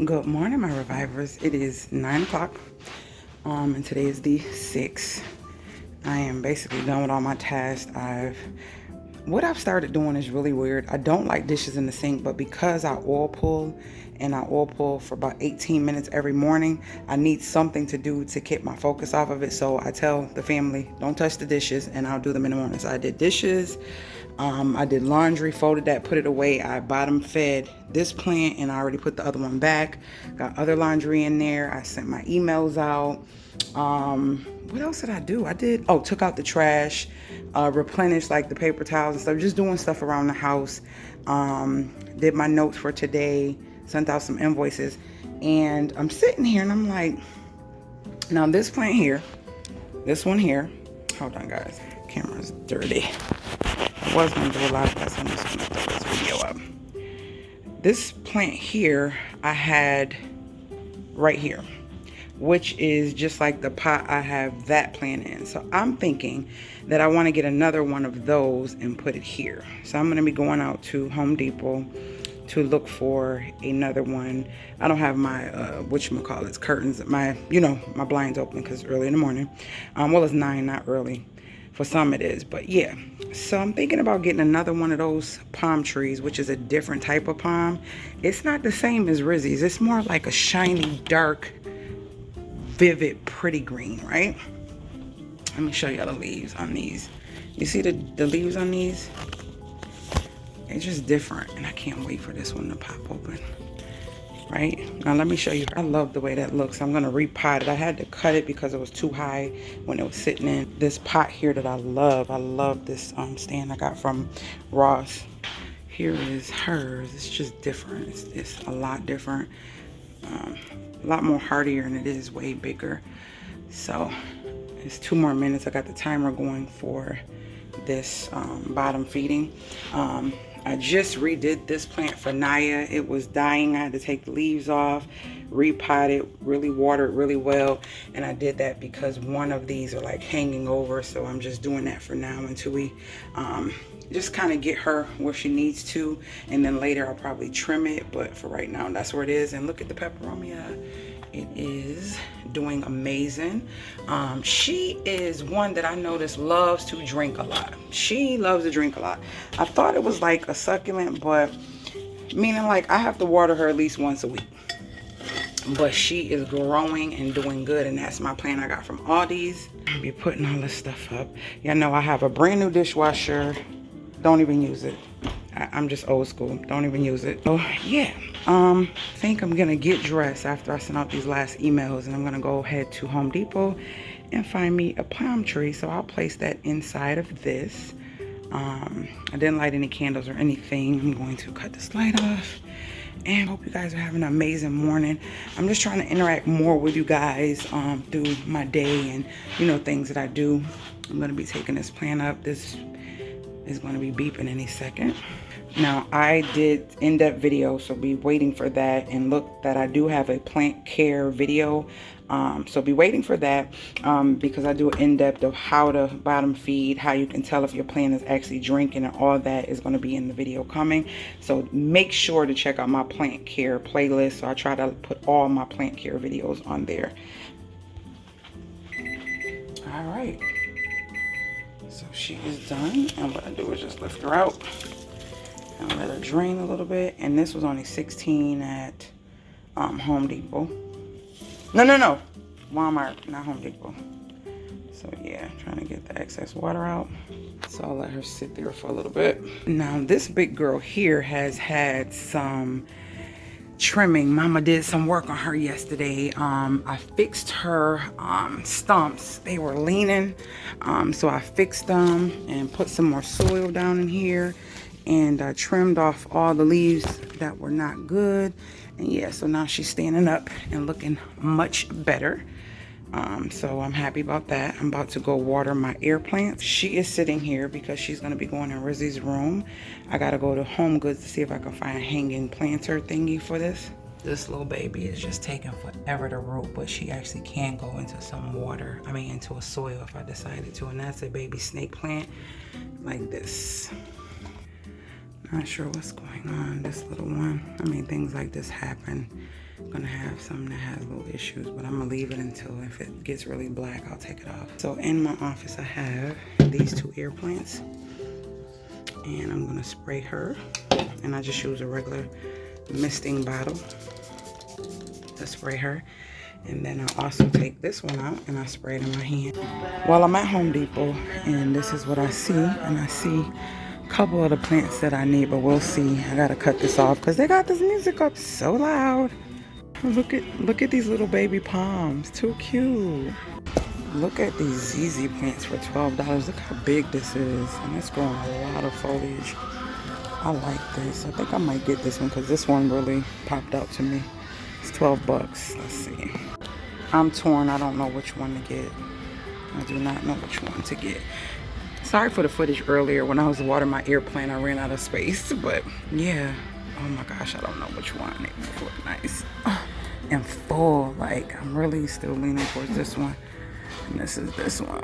Good morning, my revivers. It is 9 o'clock, and today is the 6th. I am basically done with all my tasks. What I've started doing is really weird. I don't like dishes in the sink, but because I oil pull, and I oil pull for about 18 minutes every morning, I need something to do to keep my focus off of it. So I tell the family, don't touch the dishes, and I'll do them in the morning. So I did dishes, I did laundry, folded that, put it away. I bottom fed this plant, and I already put the other one back. Got other laundry in there. I sent my emails out. What else did I do? Took out the trash, replenished like the paper towels and stuff, just doing stuff around the house. Did my notes for today, sent out some invoices, and I'm sitting here and I'm like, now this plant here, this one here, hold on guys, camera's dirty. I was gonna do a live test, I'm just gonna throw this video up. This plant here, I had right here, which is just like the pot I have that plant in. So I'm thinking that I want to get another one of those and put it here. So I'm going to be going out to Home Depot to look for another one. I don't have my whatchamacallits, curtains, my blinds open because it's early in the morning. Well, it's 9, not early. For some it is, but yeah. So I'm thinking about getting another one of those palm trees, which is a different type of palm. It's not the same as RIZZY'S. It's more like a shiny, dark, vivid, pretty green, right? Let me show you the leaves on these. You see the leaves on these? It's just different, and I can't wait for this one to pop open. Right? Now let me show you. I love the way that looks. I'm gonna repot it. I had to cut it because it was too high when it was sitting in this pot here that I love. I love this stand I got from Ross. Here is hers. It's just different. It's a lot different. A lot more hardier, and it is way bigger. So it's 2 more minutes. I got the timer going for this bottom feeding. I just redid this plant for Naya. It was dying. I had to take the leaves off, repot it, really water it really well. And I did that because one of these are like hanging over. So I'm just doing that for now until we just kind of get her where she needs to. And then later I'll probably trim it. But for right now, that's where it is. And look at the peperomia. It is doing amazing. She is one that I noticed loves to drink a lot. She loves to drink a lot. I thought it was like a succulent, but meaning like I have to water her at least once a week. But she is growing and doing good, and that's my plant I got from Aldi's. I'll be putting all this stuff up. Y'all know I have a brand new dishwasher. Don't even use it. I'm just old school. Don't even use it. Oh yeah. I think I'm gonna get dressed after I send out these last emails, and I'm gonna go ahead to Home Depot and find me a palm tree. So I'll place that inside of this. I didn't light any candles or anything. I'm going to cut this light off, and hope you guys are having an amazing morning. I'm just trying to interact more with you guys through my day and things that I do. I'm gonna be taking this plant up. This is going to be beeping any second. Now I did in-depth video, so be waiting for that. And look that I do have a plant care video, so be waiting for that because I do an in-depth of how to bottom feed, how you can tell if your plant is actually drinking, and all that is going to be in the video coming. So make sure to check out my plant care playlist. So I try to put all my plant care videos on there. All right. So she is done, and what I do is just lift her out and let her drain a little bit. And this was only $16 at Home Depot. No, Walmart, not Home Depot. So yeah, trying to get the excess water out. So I'll let her sit there for a little bit. Now this big girl here has had some trimming. Mama did some work on her yesterday. I fixed her stumps. They were leaning, so I fixed them and put some more soil down in here, and trimmed off all the leaves that were not good. And yeah, so now she's standing up and looking much better. So I'm happy about that. I'm about to go water my air plants. She is sitting here because she's going to be going in RIZZY'S room. I got to go to Home Goods to see if I can find a hanging planter thingy for this. This little baby is just taking forever to root, but she actually can go into some water. I mean, into a soil if I decided to. And that's a baby snake plant like this. Not sure what's going on, this little one. I mean, things like this happen. Gonna have some that has little issues, but I'm gonna leave it until if it gets really black, I'll take it off. So in my office, I have these 2 air plants, and I'm gonna spray her. And I just use a regular misting bottle to spray her. And then I also take this one out and I spray it in my hand. Well, I'm at Home Depot, and this is what I see. And I see a couple of the plants that I need, but we'll see. I gotta cut this off because they got this music up so loud. Look at these little baby palms, too cute. Look at these ZZ plants for $12. Look how big this is, and it's growing a lot of foliage. I like this. I think I might get this one because this one really popped out to me. It's 12 bucks. Let's see. I'm torn. I don't know which one to get. I do not know which one to get. Sorry for the footage earlier. When I was watering my air plant, I ran out of space, but yeah. Oh my gosh, I don't know which one. They both look nice. And full, like I'm really still leaning towards this one. And this is this one.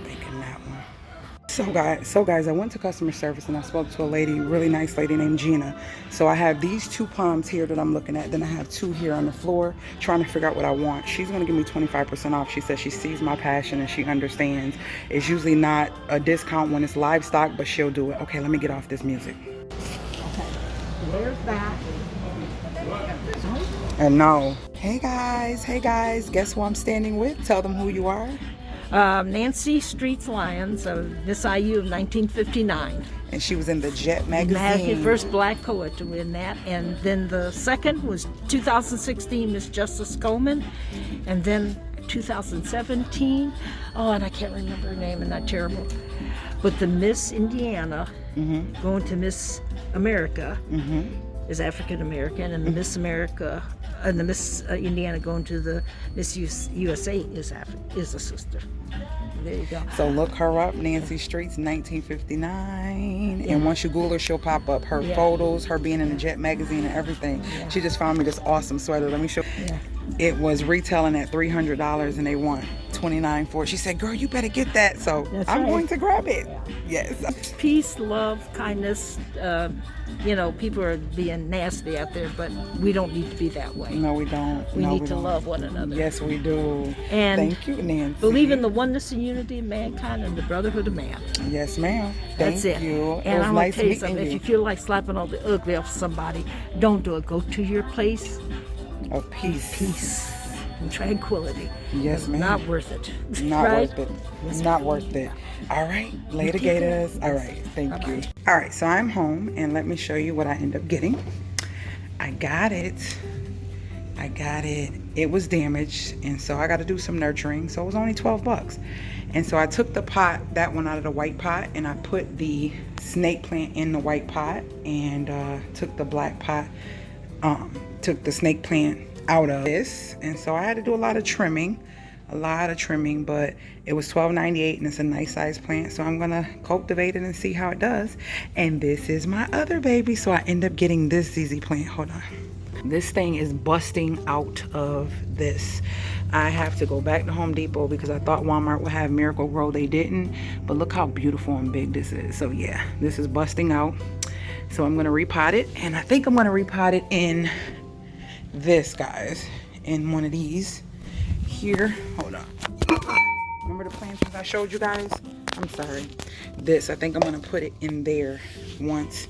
Thinking that one. So guys, I went to customer service and I spoke to a lady, really nice lady named Gina. So I have these 2 palms here that I'm looking at. Then I have 2 here on the floor, trying to figure out what I want. She's gonna give me 25% off. She says she sees my passion and she understands. It's usually not a discount when it's livestock, but she'll do it. Okay, let me get off this music. Okay, there's that. And no. Hey guys, guess who I'm standing with? Tell them who you are. Nancy Streets Lyons of Miss IU of 1959. And she was in the Jet magazine. The first black poet to win that. And then the second was 2016, Miss Justice Coleman. And then 2017, oh, and I can't remember her name, and that's terrible. But the Miss Indiana going to Miss America is African American, and the Miss America and the Miss Indiana going to the Miss USA is a sister. There you go. So look her up, Nancy Streets, 1959. Yeah. And once you Google her, she'll pop up. Her photos, her being in the Jet magazine and everything. Yeah. She just found me this awesome sweater. Let me show you. Yeah. It was retailing at $300 and they want $29 for it. She said, girl, you better get that. So I'm going to grab it. Yeah. Yes. Peace, love, kindness. You know, people are being nasty out there, but we don't need to be that way. No, we don't. We need to love one another. Yes, we do. And thank you, Nancy. Believe in the oneness and unity of mankind and the brotherhood of man. Yes, ma'am. That's it. You. And I'm nice going to tell you something. If you feel like slapping all the ugly off somebody, don't do it. Go to your place of peace. Peace and tranquility. Yes, ma'am. Not worth it. Not worth it. It's not worth it. All right, later, Gators. All right, thank you. All right, so I'm home, and let me show you what I end up getting. I got it. It was damaged, and so I got to do some nurturing. So it was only 12 bucks. And so I took the pot, that one out of the white pot, and I put the snake plant in the white pot, and took the black pot, took the snake plant out of this. And so I had to do a lot of trimming, but it was $12.98 and it's a nice size plant. So I'm gonna cultivate it and see how it does. And this is my other baby. So I end up getting this ZZ plant. Hold on. This thing is busting out of this. I have to go back to Home Depot because I thought Walmart would have Miracle Grow. They didn't, but look how beautiful and big this is. So yeah, this is busting out. So I'm gonna repot it, and I think I'm gonna repot it in this, guys, in one of these here. Hold on. Remember the plants I showed you guys? I'm sorry. This, I think I'm gonna put it in there once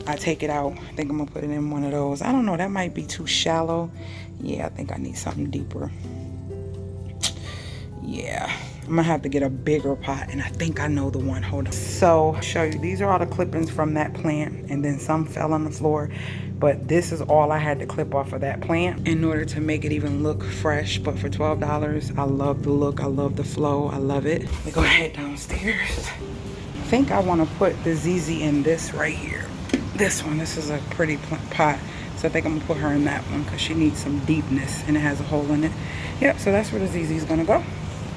I take it out. I think I'm gonna put it in one of those. I don't know, that might be too shallow. Yeah, I think I need something deeper. Yeah, I'm gonna have to get a bigger pot, and I think I know the one. Hold on. So I'll show you, these are all the clippings from that plant, and then some fell on the floor, but this is all I had to clip off of that plant in order to make it even look fresh. But for $12, I love the look, I love the flow, I love it. Let me go ahead downstairs. I think I want to put the ZZ in this right here. This one, this is a pretty pot, so I think I'm gonna put her in that one because she needs some deepness and it has a hole in it. Yep, so that's where the ZZ is gonna go.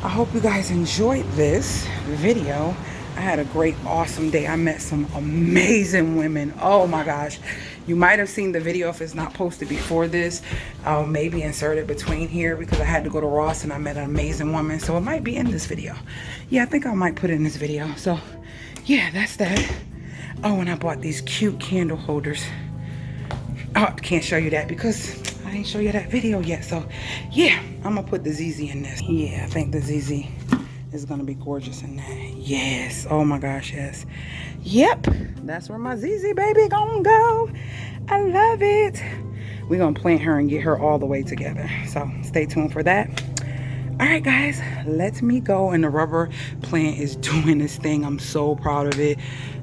I hope you guys enjoyed this video. I had a great, awesome day. I met some amazing women. Oh my gosh. You might have seen the video if it's not posted before this. I'll maybe insert it between here because I had to go to Ross and I met an amazing woman. So it might be in this video. Yeah, I think I might put it in this video. So yeah, that's that. Oh, and I bought these cute candle holders. Oh, can't show you that because I didn't show you that video yet. So yeah, I'm gonna put the ZZ in this. Yeah, I think the ZZ is gonna be gorgeous in that. Yes, oh my gosh, yes. Yep, that's where my ZZ baby gonna go. I love it. We're gonna plant her and get her all the way together. So stay tuned for that. All right, guys, let me go. And the rubber plant is doing this thing. I'm so proud of it.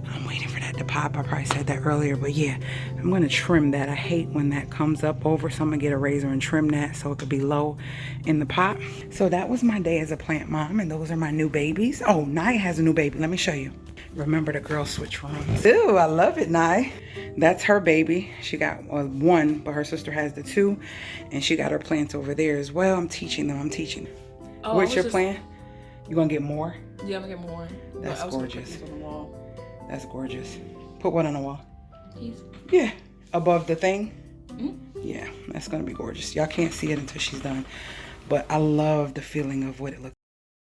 I'm waiting for that to pop. I probably said that earlier, but yeah, I'm gonna trim that. I hate when that comes up over, so I'm gonna get a razor and trim that so it could be low in the pot. So that was my day as a plant mom, and those are my new babies. Oh, Naya has a new baby. Let me show you. Remember, the girls switch rooms. Ooh, I love it, Naya. That's her baby. She got one, but her sister has the two, and she got her plants over there as well. I'm teaching them. I'm teaching. Oh, what's your plan? You gonna get more? Yeah, I'm gonna get more. That's gorgeous. On the wall. That's gorgeous. Put what on the wall? These. Yeah, above the thing. Yeah, that's gonna be gorgeous. Y'all can't see it until she's done, but I love the feeling of what it looks